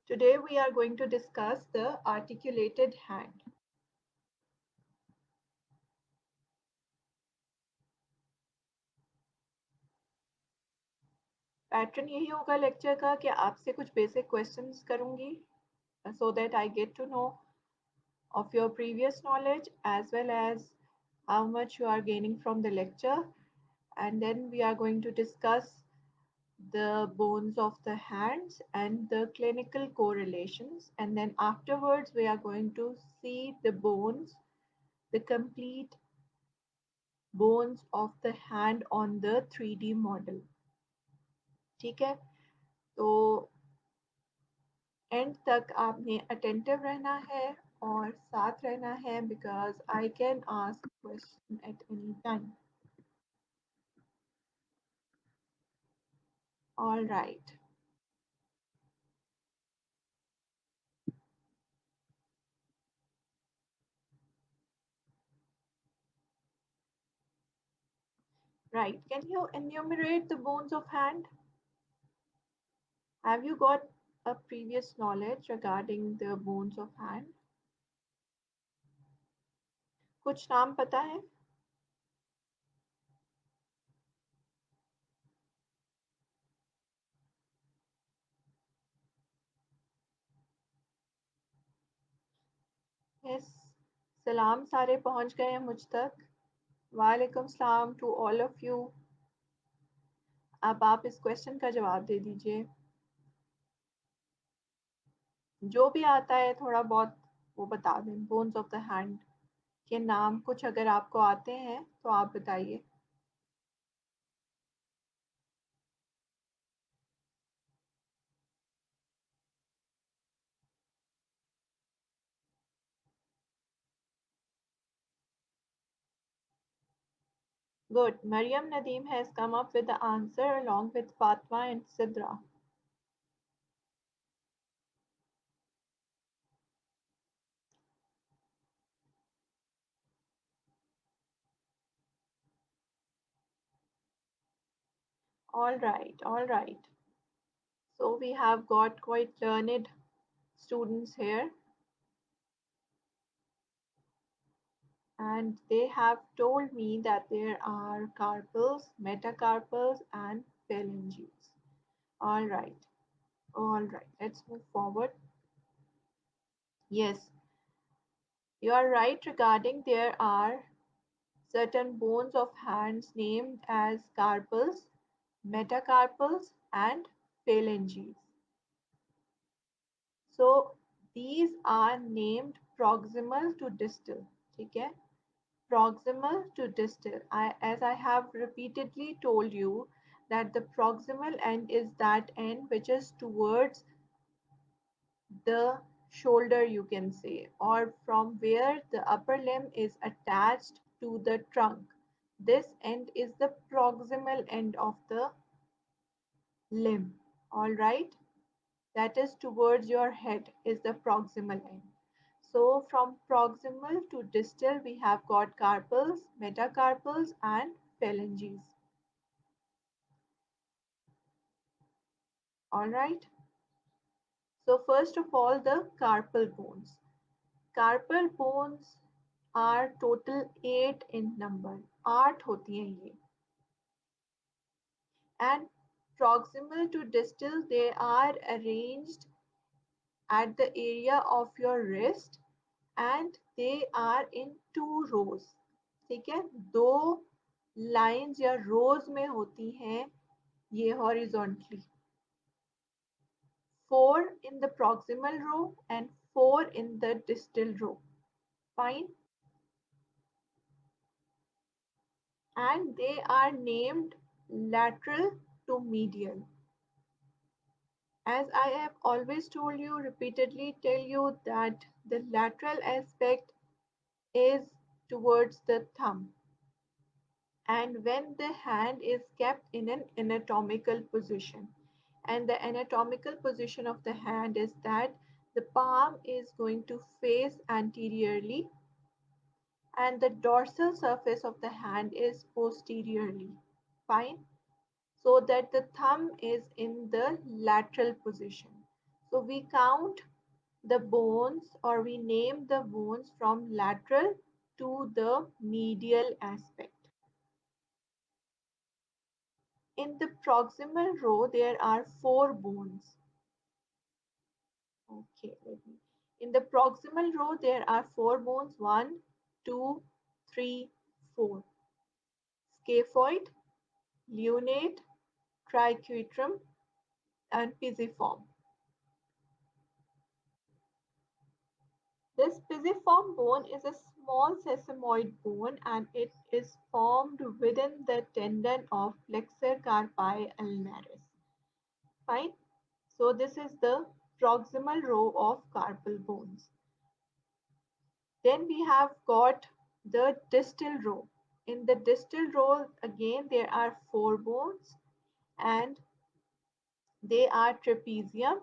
Today we are going to discuss the articulated hand. Pattern यही होगा lecture का कि आपसे कुछ बेसिक क्वेश्चंस करूंगी so that I get to know of your previous knowledge as well as how much you are gaining from the lecture, and then we are going to discuss the bones of the hands and the clinical correlations, and then afterwards we are going to see the bones, the complete bones of the hand on the 3D model. ठीक है, तो and तक आपने attentive रहना है और साथ रहना है because I can ask question at any time. All right. Right, can you enumerate the bones of hand? Have you got a previous knowledge regarding the bones of hand? कुछ नाम पता है? Yes. सलाम सारे पहुंच गए हैं मुझ तक. वालेकुम सलाम टू ऑल ऑफ यू. अब आप इस क्वेश्चन का जवाब दे दीजिए. जो भी आता है थोड़ा बहुत वो बता दें. बोन्स ऑफ द हैंड के नाम कुछ अगर आपको आते हैं तो आप बताइए. Good. Mariam Nadeem has come up with the answer along with Fatma and Sidra. All right, all right. So we have got quite learned students here, and they have told me that there are carpals, metacarpals, and phalanges. All right, all right. Let's move forward. Yes, you are right regarding there are certain bones of hands named as carpals, metacarpals, and phalanges. So these are named proximal to distal. ठीक है? Proximal to distal. As I have repeatedly told you that the proximal end is that end which is towards the shoulder, you can say, or from where the upper limb is attached to the trunk. This end is the proximal end of the limb. All right, that is towards your head is the proximal end. So from proximal to distal we have got carpals, metacarpals, and phalanges. All right, so first of all the carpal bones. Carpal bones are total 8 in number. 8 होती हैं ये. And proximal to distal they are arranged at the area of your wrist and they are in 2 rows. ठीक है, 2 lines या rows में होती हैं ये horizontally. 4 in the proximal row and 4 in the distal row. Fine. And they are named lateral to medial. As I have always told you, repeatedly tell you that the lateral aspect is towards the thumb. And when the hand is kept in an anatomical position, and the anatomical position of the hand is that the palm is going to face anteriorly and the dorsal surface of the hand is posteriorly. Fine. So that the thumb is in the lateral position. So we count the bones or we name the bones from lateral to the medial aspect. In the proximal row, there are four bones. Okay, let me. In the proximal row, there are four bones. One, two, three, four. Scaphoid, lunate, triquetrum, and pisiform. This pisiform bone is a small sesamoid bone and it is formed within the tendon of flexor carpi ulnaris. Fine. So this is the proximal row of carpal bones. Then we have got the distal row. In the distal row, again, there are four bones and they are trapezium,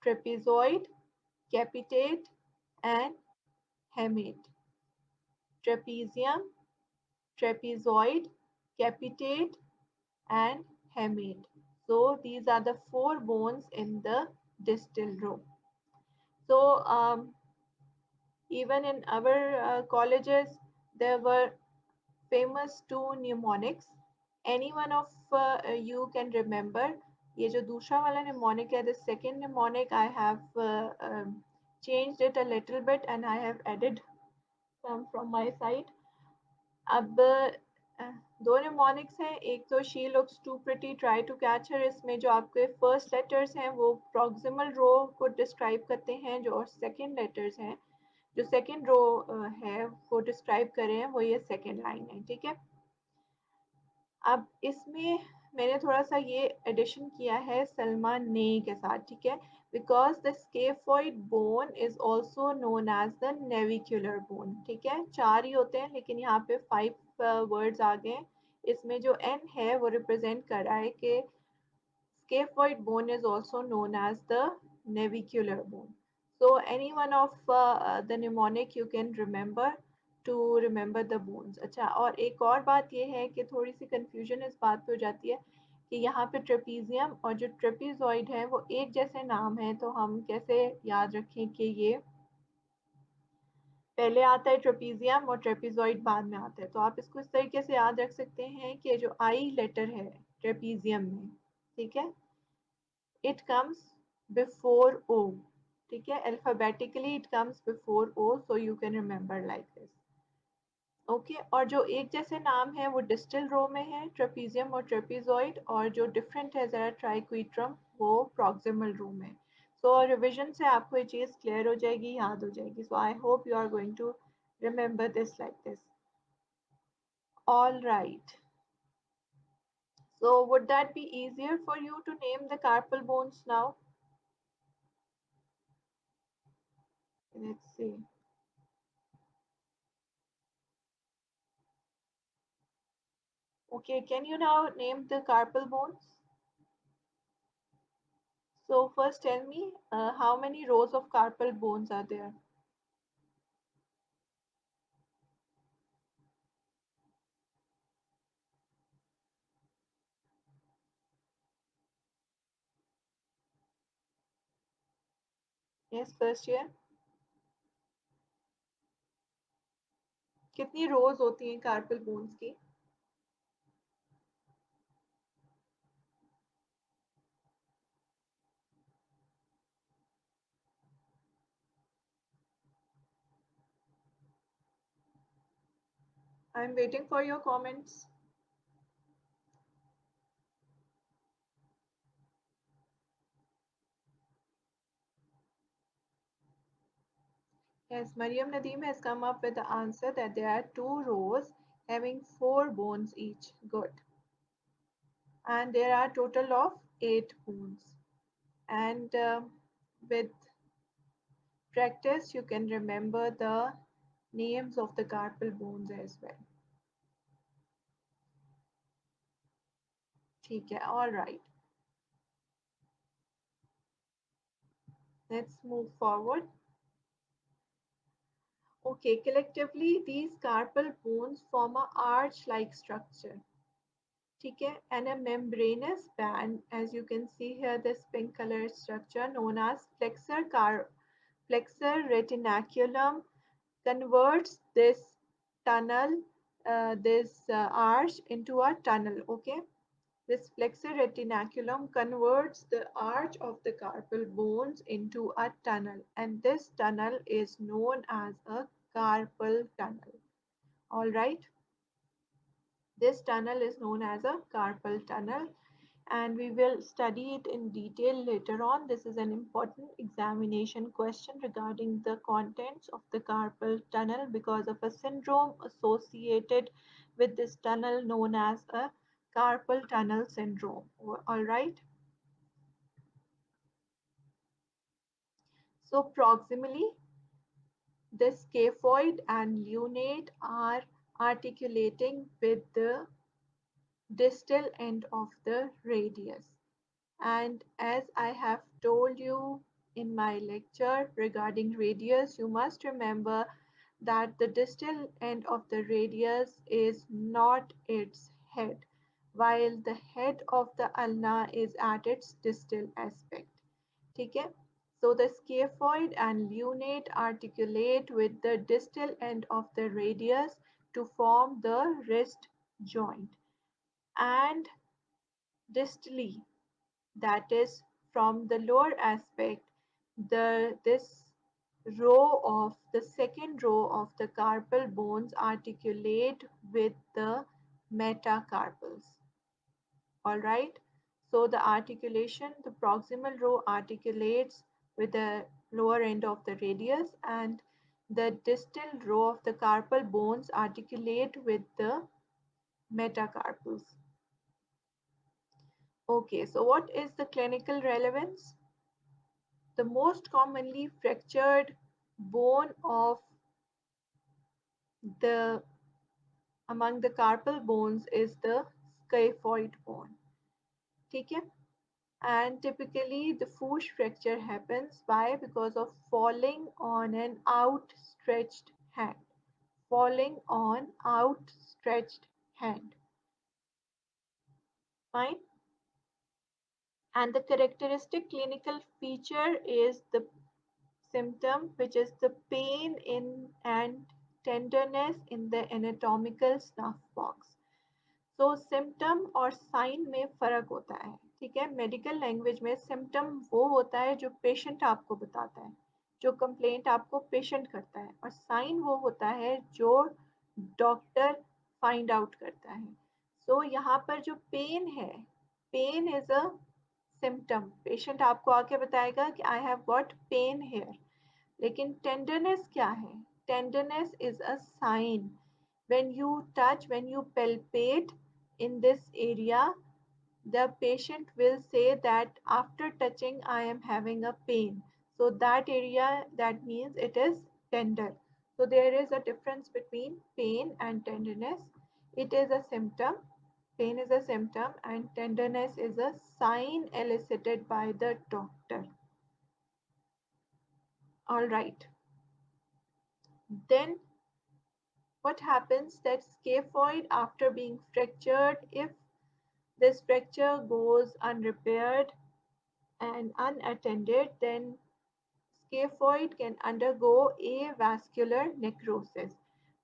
trapezoid, capitate, and hamate. Trapezium, trapezoid, capitate, and hamate. So these are the four bones in the distal row. So even in our colleges, there were famous two mnemonics. Any one of you can remember? ये जो दूसरा वाला mnemonic है, the second mnemonic I have changed it a little bit and I have added some from my side. अब दो mnemonics हैं, एक तो she looks too pretty try to catch her, इसमें जो आपके फर्स्ट लेटर्स हैं वो प्रॉक्सिमल रो को डिस्क्राइब करते हैं, जो और सेकंड लेटर्स हैं जो सेकंड रो है वो डिस्क्राइब कर रहे हैं, वो ये सेकंड लाइन है, ठीक है। अब इसमें मैंने थोड़ा सा ये एडिशन किया है सलमा ने के साथ, ठीक है। Because the scaphoid bone is also known as the navicular bone, ठीक है। चार ही होते हैं लेकिन यहाँ पे फाइव वर्ड्स आ गए। इसमें जो एन है वो रिप्रेजेंट कर रहा है कि scaphoid bone is also known as the navicular bone. So any one of the mnemonic you can remember to remember the bones. अच्छा, और एक और बात ये है कि थोड़ी सी confusion इस बात पे हो जाती है कि यहाँ पे ट्रेपीजियम और जो ट्रेपीजॉइड है वो एक जैसे नाम है, तो हम कैसे याद रखें कि ये पहले आता है ट्रेपीजियम और ट्रेपीजॉइड बाद में आता है। तो आप इसको इस तरीके से याद रख सकते हैं कि जो आई लेटर है ट्रेपीजियम में, ठीक है, it comes before O, ठीक है, alphabetically it comes before O, so you can remember like this. Okay और जो एक जैसे नाम है वो डिस्टल रो में है, ट्रेपीजियम और ट्रेपीजॉइड, और जो डिफरेंट है जरा ट्राइक्विट्रम वो प्रॉक्सिमल रो में। सो रिविजन से आपको ये चीज़ क्लियर हो जाएगी, याद हो जाएगी। So I hope you are going to remember this like this. All right. So would that be easier for you to name the carpal bones now? Let's see. Okay, can you now name the carpal bones? So first tell me, how many rows of carpal bones are there? Yes, first year. कितनी rows होती हैं carpal bones की? I'm waiting for your comments. Yes, Mariam Nadeem has come up with the answer that there are two rows having four bones each. Good. And there are total of eight bones. And with practice, you can remember the names of the carpal bones as well. ठीक है, all right. Let's move forward. Okay, collectively, these carpal bones form a arch-like structure. ठीक है, and a membranous band, as you can see here, this pink color structure known as flexor retinaculum converts this tunnel, this arch into a tunnel. Okay, this flexor retinaculum converts the arch of the carpal bones into a tunnel, and this tunnel is known as a carpal tunnel. All right, this tunnel is known as a carpal tunnel, and we will study it in detail later on. This is an important examination question regarding the contents of the carpal tunnel because of a syndrome associated with this tunnel known as a carpal tunnel syndrome. All right. So proximally, the scaphoid and lunate are articulating with the distal end of the radius. And as I have told you in my lecture regarding radius, you must remember that the distal end of the radius is not its head, while the head of the ulna is at its distal aspect. ठीक है? So the scaphoid and lunate articulate with the distal end of the radius to form the wrist joint. And distally, that is from the lower aspect, this row of the second row of the carpal bones articulate with the metacarpals. All right, so the articulation, the proximal row articulates with the lower end of the radius, and the distal row of the carpal bones articulate with the metacarpals. Okay, so what is the clinical relevance? The most commonly fractured bone of the among the carpal bones is the scaphoid bone. ठीक है? And typically the Fuchs fracture happens. Why? Because of falling on an outstretched hand. Falling on outstretched hand. Fine. And the characteristic clinical feature is the symptom, which is the pain in and tenderness in the anatomical snuff box. So symptom और sign में फर्क होता है, ठीक है। Medical language में symptom वो होता है जो पेशेंट आपको बताता है, जो कंप्लेंट आपको पेशेंट करता है, और साइन वो होता है जो डॉक्टर फाइंड आउट करता है। सो यहाँ पर जो पेन है, pain is a symptom. Patient आपको आके बताएगा कि I have got pain here. लेकिन टेंडरनेस क्या है? Tenderness is a sign. When you touch, when you palpate in this area, the patient will say that after touching I am having a pain. So that area, that means it is tender. So there is a difference between pain and tenderness. It is a symptom. Pain is a symptom and tenderness is a sign elicited by the doctor. All right. Then what happens that scaphoid after being fractured, if this fracture goes unrepaired and unattended, then scaphoid can undergo avascular necrosis.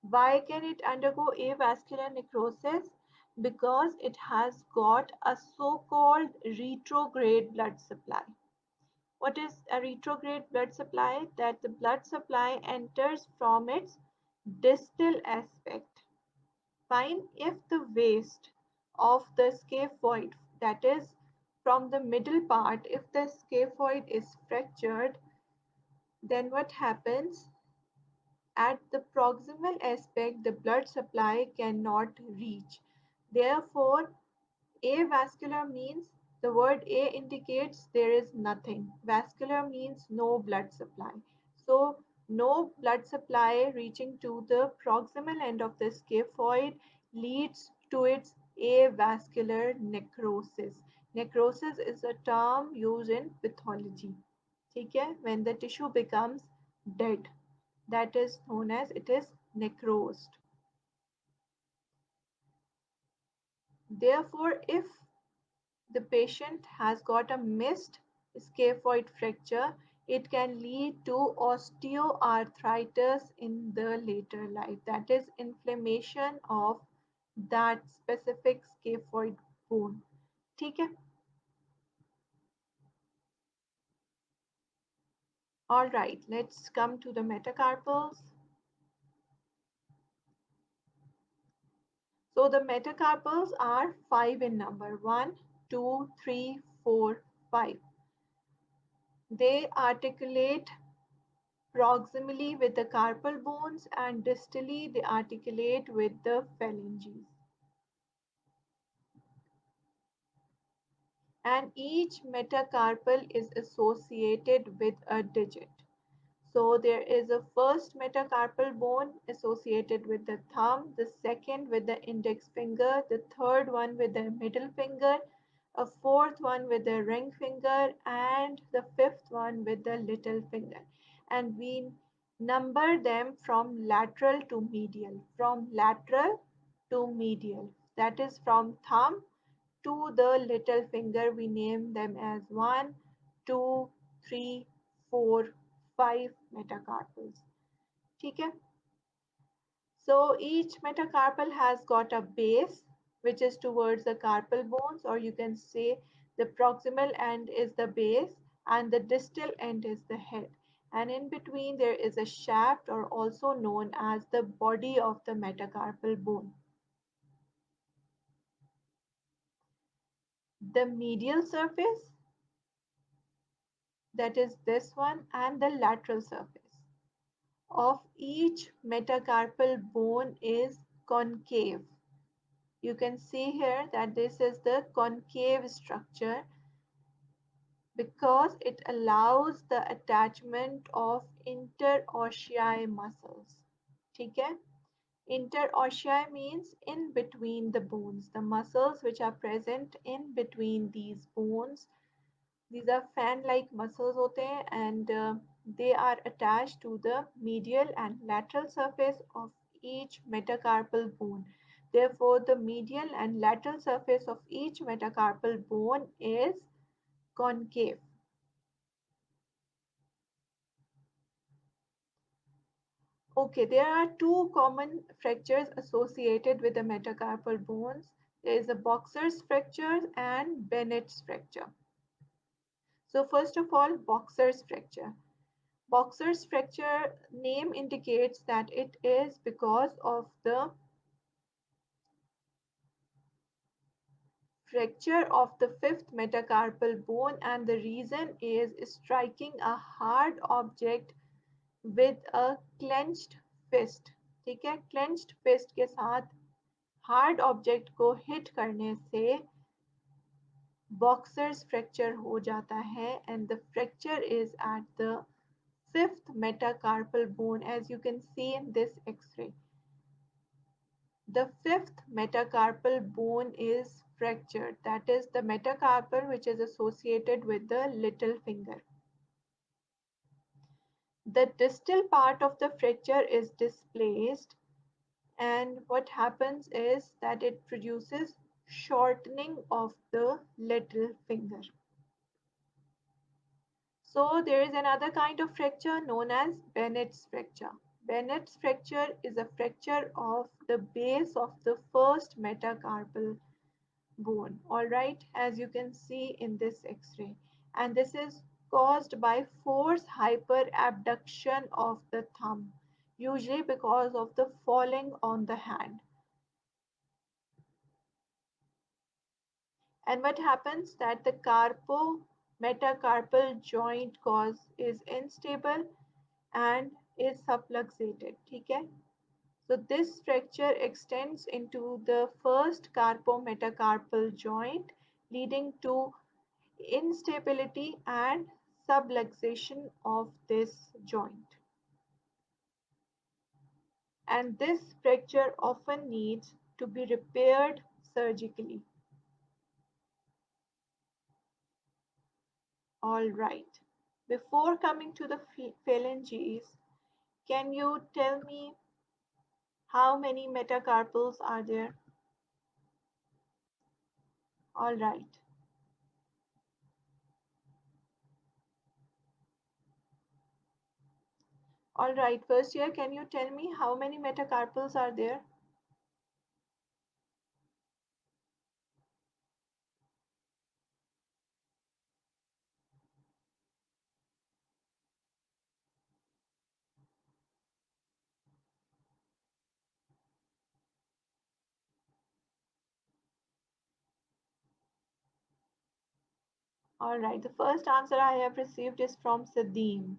Why can it undergo avascular necrosis? Because it has got a so-called retrograde blood supply. What is a retrograde blood supply? That the blood supply enters from its distal aspect. Fine, if the waist of the scaphoid, that is from the middle part, if the scaphoid is fractured, then what happens? At the proximal aspect, the blood supply cannot reach. Therefore, avascular means the word A indicates there is nothing. Vascular means no blood supply. So no blood supply reaching to the proximal end of the scaphoid leads to its avascular necrosis. Necrosis is a term used in pathology. ठीक है? When the tissue becomes dead, that is known as it is necrosed. Therefore, if the patient has got a missed scaphoid fracture, it can lead to osteoarthritis in the later life. That is inflammation of that specific scaphoid bone. ठीक है? All right, let's come to the metacarpals. So the metacarpals are five in number: one, two, three, four, five. They articulate proximally with the carpal bones and distally they articulate with the phalanges. And each metacarpal is associated with a digit. So there is a first metacarpal bone associated with the thumb, the second with the index finger, the third one with the middle finger, a fourth one with the ring finger, and the fifth one with the little finger. And we number them from lateral to medial. From lateral to medial. That is from thumb to the little finger. We name them as 1, 2, 3, 4, 5 metacarpals. ठीक है? So each metacarpal has got a base which is towards the carpal bones, or you can say the proximal end is the base and the distal end is the head. And in between there is a shaft, or also known as the body of the metacarpal bone. The medial surface, that is this one, and the lateral surface of each metacarpal bone is concave. You can see here that this is the concave structure because it allows the attachment of interossei muscles. ठीक है? Interossei means in between the bones, the muscles which are present in between these bones. These are fan-like muscles होते हैं, and they are attached to the medial and lateral surface of each metacarpal bone. Therefore, the medial and lateral surface of each metacarpal bone is concave. Okay, there are two common fractures associated with the metacarpal bones. There is a Boxer's fracture and Bennett's fracture. So first of all, Boxer's fracture. Boxer's fracture name indicates that it is because of the fracture of the fifth metacarpal bone, and the reason is striking a hard object with a clenched fist. ठीक है? Clenched fist के साथ hard object को hit करने से Boxer's fracture हो जाता है, and the fracture is at the fifth metacarpal bone, as you can see in this X-ray. The fifth metacarpal bone is fractured, that is the metacarpal which is associated with the little finger. The distal part of the fracture is displaced, and what happens is that it produces shortening of the little finger. So there is another kind of fracture known as Bennett's fracture. Bennett's fracture is a fracture of the base of the first metacarpal bone, all right, as you can see in this X-ray. And this is caused by force hyperabduction of the thumb, usually because of the falling on the hand. And what happens that the carpo metacarpal joint cause is instable and is subluxated. ठीक है? So this fracture extends into the first carpometacarpal joint, leading to instability and subluxation of this joint. And this fracture often needs to be repaired surgically. All right. Before coming to the phalanges, can you tell me how many metacarpals are there? All right. All right. First year, can you tell me how many metacarpals are there? All right. The first answer I have received is from Sadeem.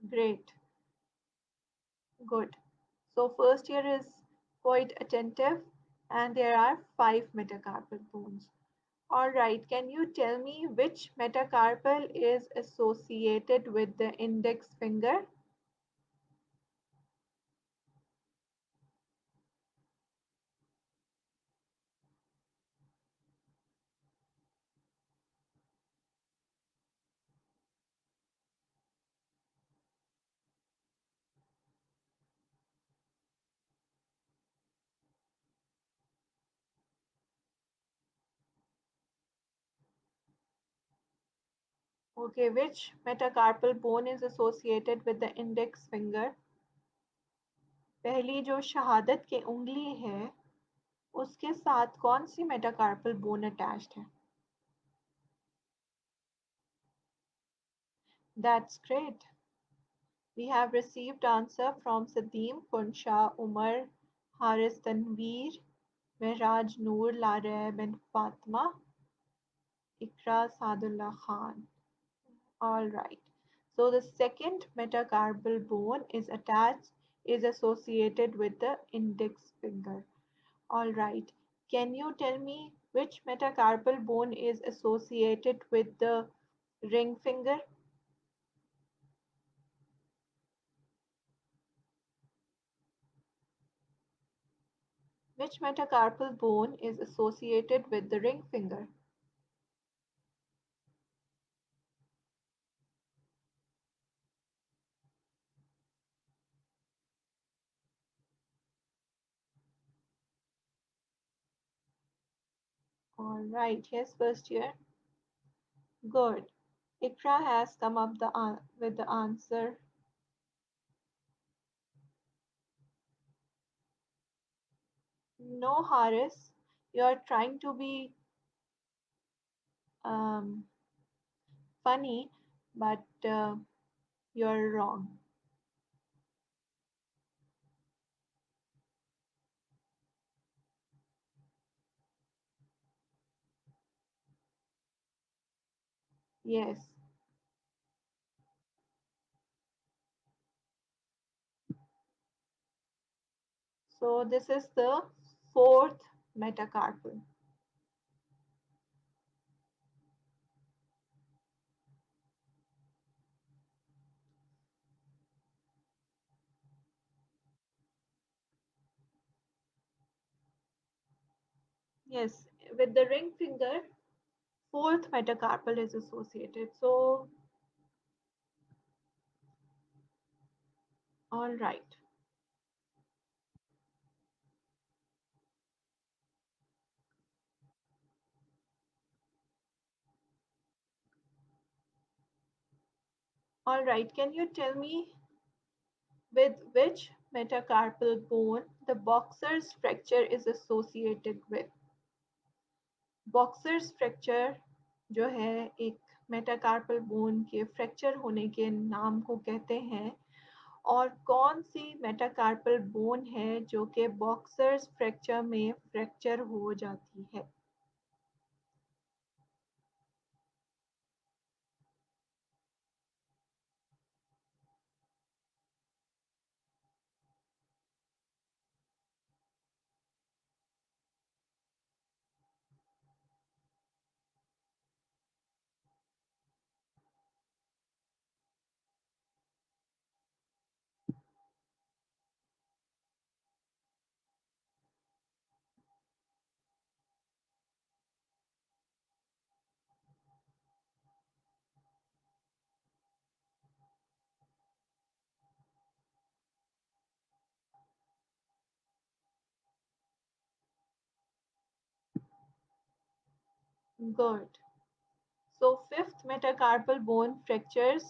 Great. Good. So first year is quite attentive, and there are five metacarpal bones. All right, can you tell me which metacarpal is associated with the index finger? Okay, which metacarpal bone is associated with the index finger? पहली जो शहादत की उंगली है उसके साथ कौन सी metacarpal bone attached है? That's great. We have received answer from Sadeem, Kunsha, Umar, Haris Tanveer, Mehraj Noor, Lareb and Fatma, Ikra Sadullah Khan. All right. So the second metacarpal bone is associated with the index finger. All right. Can you tell me which metacarpal bone is associated with the ring finger? Which metacarpal bone is associated with the ring finger? All right. Yes, first year. Good. Ikra has come up with the answer. No, Haris. You are trying to be um, funny, but you're wrong. Yes. So this is the fourth metacarpal. Yes, with the ring finger, fourth metacarpal is associated. So, all right. All right. Can you tell me with which metacarpal bone the boxer's fracture is associated with? Boxers fracture जो है एक metacarpal bone के fracture होने के नाम को कहते हैं और कौन सी मेटाकार्पल बोन है जो कि बॉक्सर्स फ्रैक्चर में फ्रैक्चर हो जाती है? Good. So fifth, metacarpal bone fractures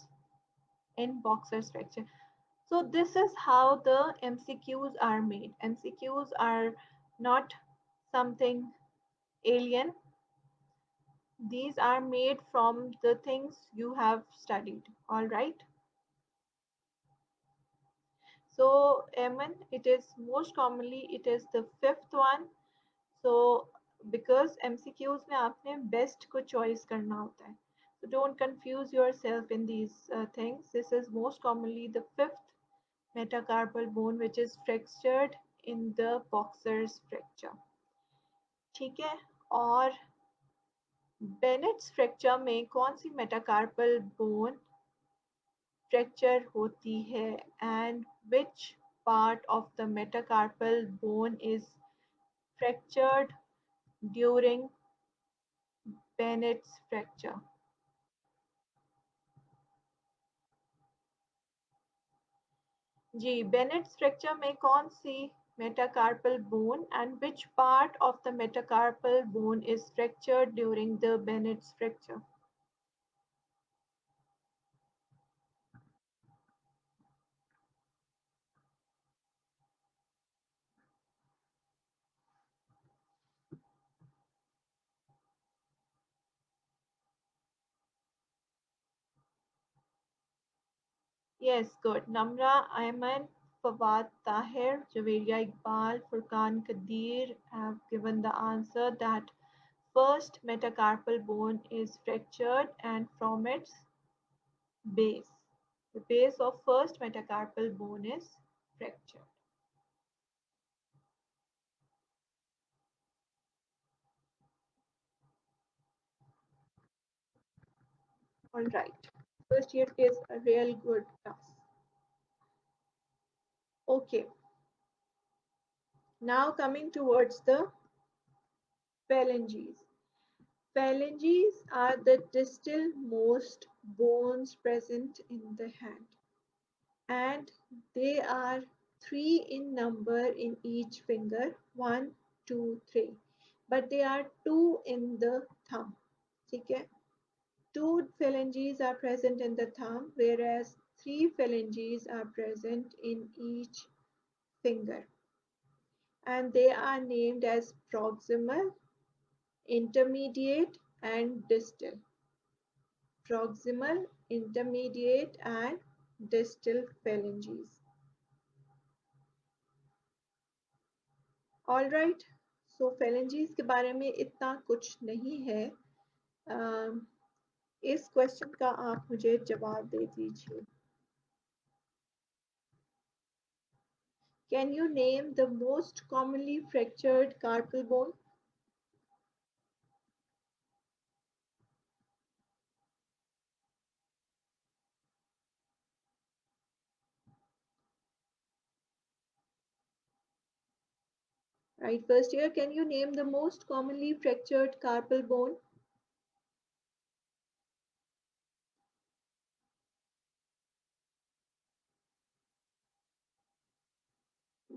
in Boxer's fracture. So this is how the MCQs are made. MCQs are not something alien. These are made from the things you have studied. All right. So Emin, it is most commonly it is the fifth one. So because MCQs में आपने best को choice करना होता है. So don't confuse yourself in these things. This is most commonly the fifth metacarpal bone which is fractured in the boxer's fracture. ठीक है. और बेनेट्स fracture में कौन सी मेटाकार्पल बोन फ्रैक्चर होती है and which part of the metacarpal bone is fractured during Bennett's fracture. जी, Bennett's fracture में कौन सी metacarpal bone and which part of the metacarpal bone is fractured during the Bennett's fracture? Yes, good. Namra Ayman, Fawad Tahir, Javeria Iqbal, Furqan Qadir have given the answer that first metacarpal bone is fractured and from its base. The base of first metacarpal bone is fractured. All right. First year is a real good class. Okay. Now coming towards the phalanges. Phalanges are the distal most bones present in the hand, and they are three in number in each finger, one, two, three. But they are two in the thumb. Okay? Two phalanges are present in the thumb, whereas three phalanges are present in each finger. And they are named as proximal, intermediate, and distal. Proximal, intermediate, and distal phalanges. All right. So phalanges के बारे में इतना कुछ नहीं है. इस question का आप मुझे जवाब दे दीजिए. Can you name the most commonly fractured carpal bone? Right, first year, can you name the most commonly fractured carpal bone?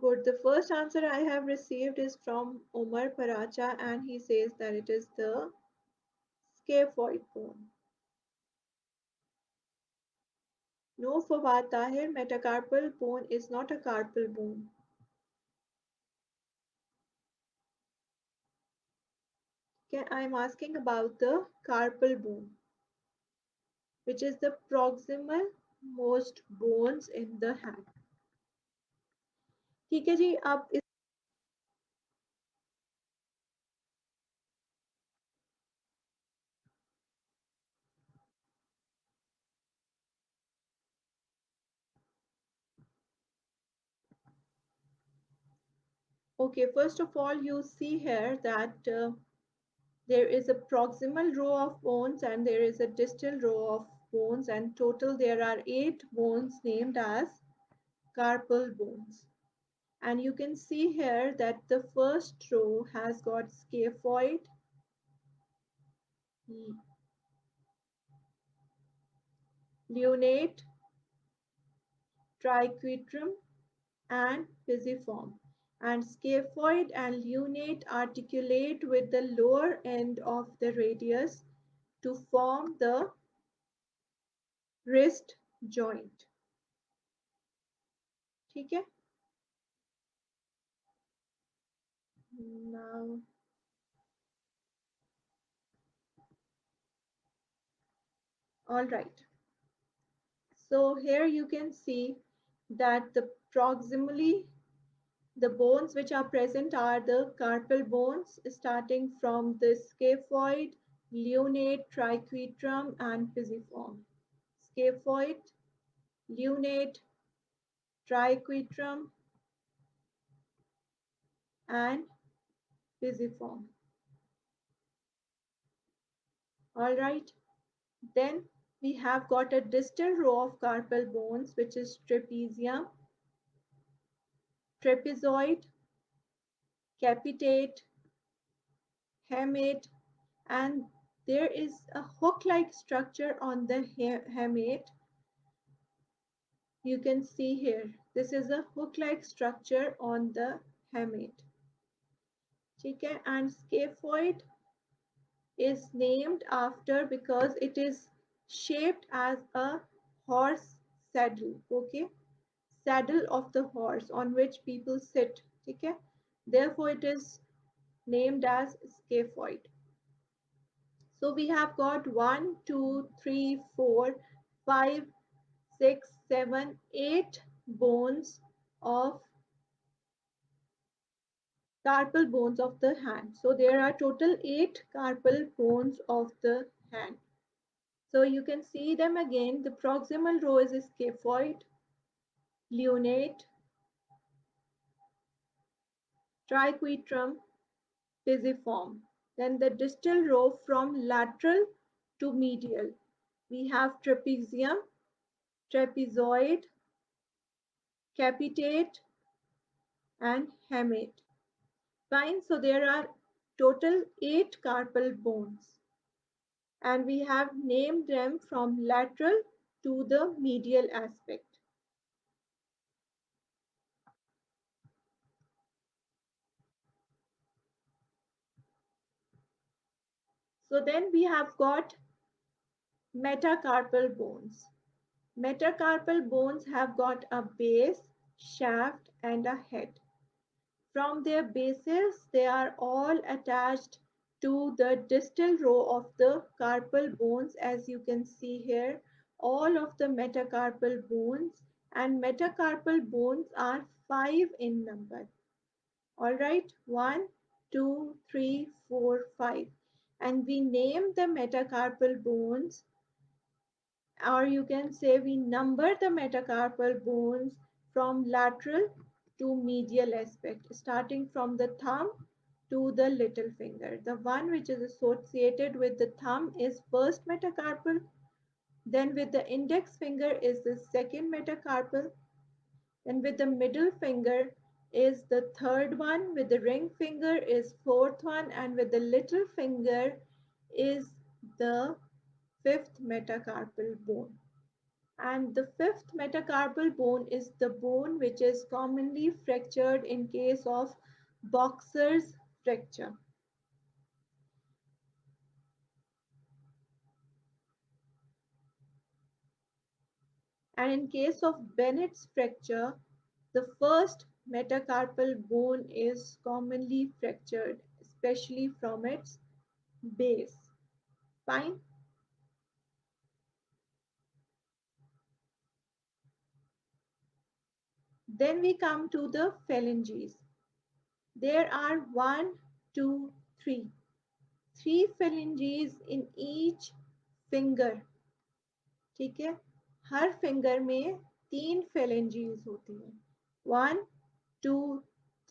Good. The first answer I have received is from Omar Paracha, and he says that it is the scaphoid bone. No, Fawad Tahir, metacarpal bone is not a carpal bone. I'm asking about the carpal bone, which is the proximal most bones in the hand. ठीक है जी. आप इस Okay, first of all, you see here that there is a proximal row of bones and there is a distal row of bones, and total there are 8 bones named as carpal bones. And you can see here that the first row has got scaphoid, lunate, triquetrum, and pisiform. And scaphoid and lunate articulate with the lower end of the radius to form the wrist joint. ठीक है? Now, all right. So here you can see that the proximally the bones which are present are the carpal bones starting from the scaphoid, lunate, triquetrum and pisiform. Scaphoid, lunate, triquetrum and pisiform. All right. Then we have got a distal row of carpal bones which is trapezium, trapezoid, capitate, hamate, and there is a hook-like structure on the hamate. You can see here, this is a hook-like structure on the hamate. Okay, and scaphoid is named after because it is shaped as a horse saddle. Okay, saddle of the horse on which people sit. Okay, therefore it is named as scaphoid. So we have got 1, 2, 3, 4, 5, 6, 7, 8 bones of carpal bones of the hand. So there are total 8 carpal bones of the hand. So you can see them again. The proximal row is scaphoid, lunate, triquetrum, pisiform. Then the distal row from lateral to medial. We have trapezium, trapezoid, capitate, and hamate. Fine, so there are total 8 carpal bones and we have named them from lateral to the medial aspect. So then we have got metacarpal bones. Metacarpal bones have got a base, shaft and a head. From their bases, they are all attached to the distal row of the carpal bones as you can see here. All of the metacarpal bones and metacarpal bones are 5 in number. All right, 1, 2, 3, 4, 5. And we name the metacarpal bones, or you can say we number the metacarpal bones from lateral to medial aspect, starting from the thumb to the little finger. The one which is associated with the thumb is first metacarpal, then with the index finger is the second metacarpal, then with the middle finger is the third one, with the ring finger is fourth one, and with the little finger is the fifth metacarpal bone. And the fifth metacarpal bone is the bone which is commonly fractured in case of boxer's fracture. And in case of Bennett's fracture, the first metacarpal bone is commonly fractured, especially from its base. Fine. Then we come to the phalanges. There are one, two, three. Three phalanges in each finger. ठीक है, हर finger में 3 phalanges होती हैं. 1, 2,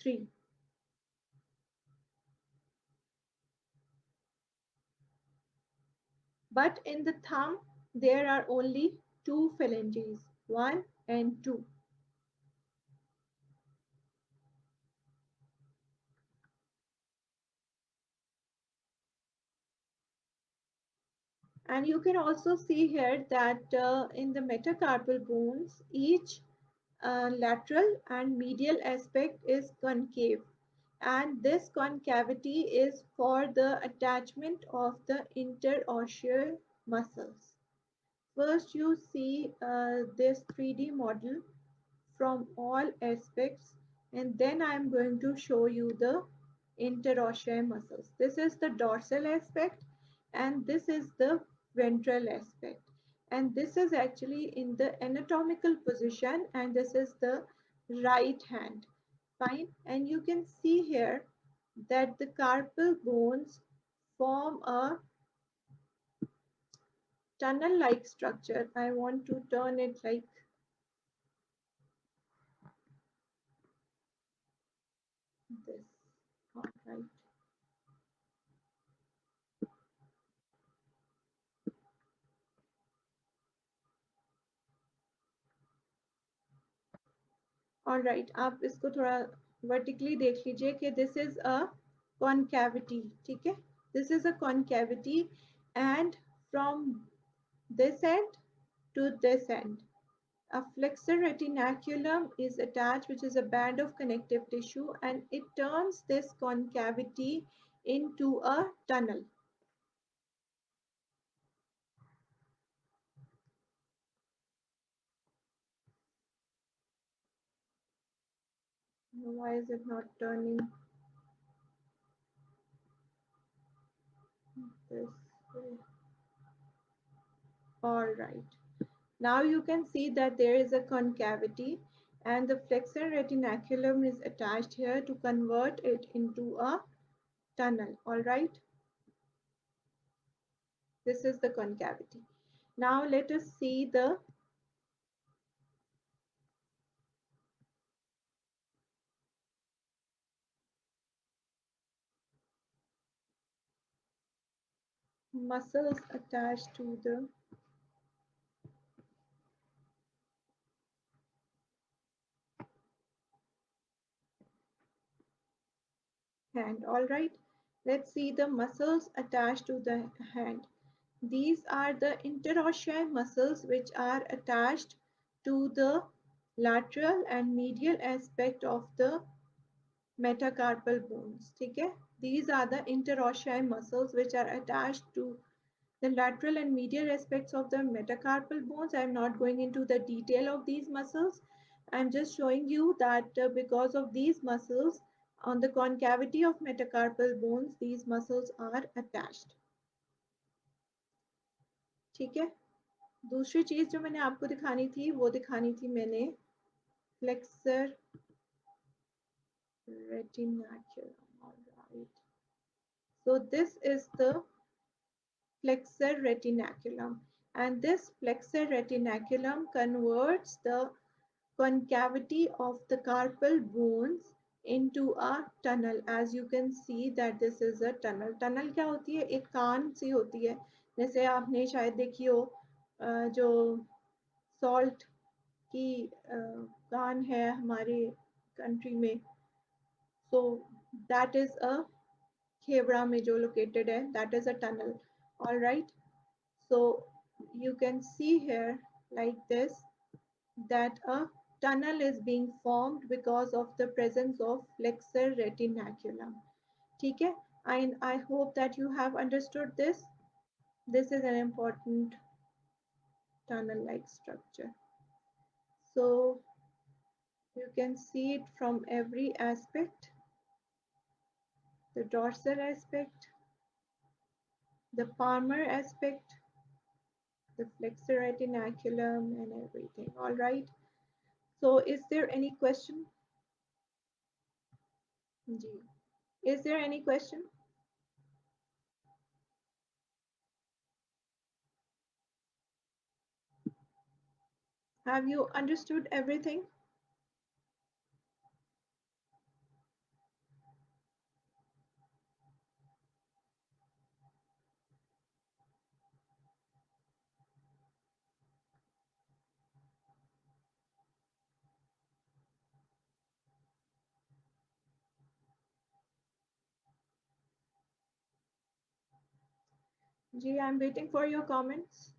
3. But in the thumb, there are only 2 phalanges, 1 and 2. And you can also see here that in the metacarpal bones, each lateral and medial aspect is concave, and this concavity is for the attachment of the interosseous muscles. First, you see this 3D model from all aspects, and then I am going to show you the interosseous muscles. This is the dorsal aspect, and this is the ventral aspect, and this is actually in the anatomical position, and this is the right hand. Fine. And you can see here that the carpal bones form a tunnel like structure. I want to turn it like this. All right. All right, आप इसको थोड़ा vertically देख लीजिए कि this is a concavity. ठीक है, this is a concavity, and from this end to this end, a flexor retinaculum is attached, which is a band of connective tissue, and it turns this concavity into a tunnel. Why is it not turning this way? All right. Now you can see that there is a concavity, and the flexor retinaculum is attached here to convert it into a tunnel. All right. This is the concavity. Now let us see the muscles attached to the hand. All right. Let's see the muscles attached to the hand. These are the interosseous muscles which are attached to the lateral and medial aspect of the metacarpal bones. ठीक है, these are the interosseous muscles which are attached to the lateral and medial aspects of the metacarpal bones. I am not going into the detail of these muscles. I am just showing you that because of these muscles on the concavity of metacarpal bones, these muscles are attached. ठीक है, दूसरी चीज जो मैंने आपको दिखानी थी वो दिखानी थी मैंने flexor retinaculum. All right. So this is the flexor retinaculum, and this flexor retinaculum converts the concavity of the carpal bones into a tunnel. As you can see that this is a tunnel. Tunnel क्या होती है? एक कान सी होती है, जैसे आपने शायद देखी हो जो सॉल्ट की कान है हमारे कंट्री में. So that is a Khewra में जो located है, that is a tunnel. All right. So you can see here like this that a tunnel is being formed because of the presence of flexor retinaculum. ठीक है, I hope that you have understood this. This is an important tunnel-like structure. So you can see it from every aspect, the dorsal aspect, the palmar aspect, the flexor retinaculum, and everything. All right. So is there any question? Ji. Is there any question? Have you understood everything? Ji, I'm waiting for your comments.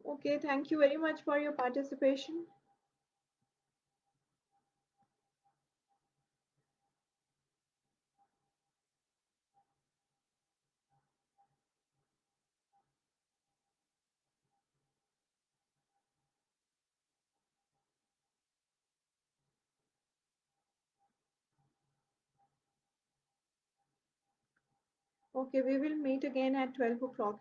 Okay, thank you very much for your participation. Okay, we will meet again at 12 o'clock.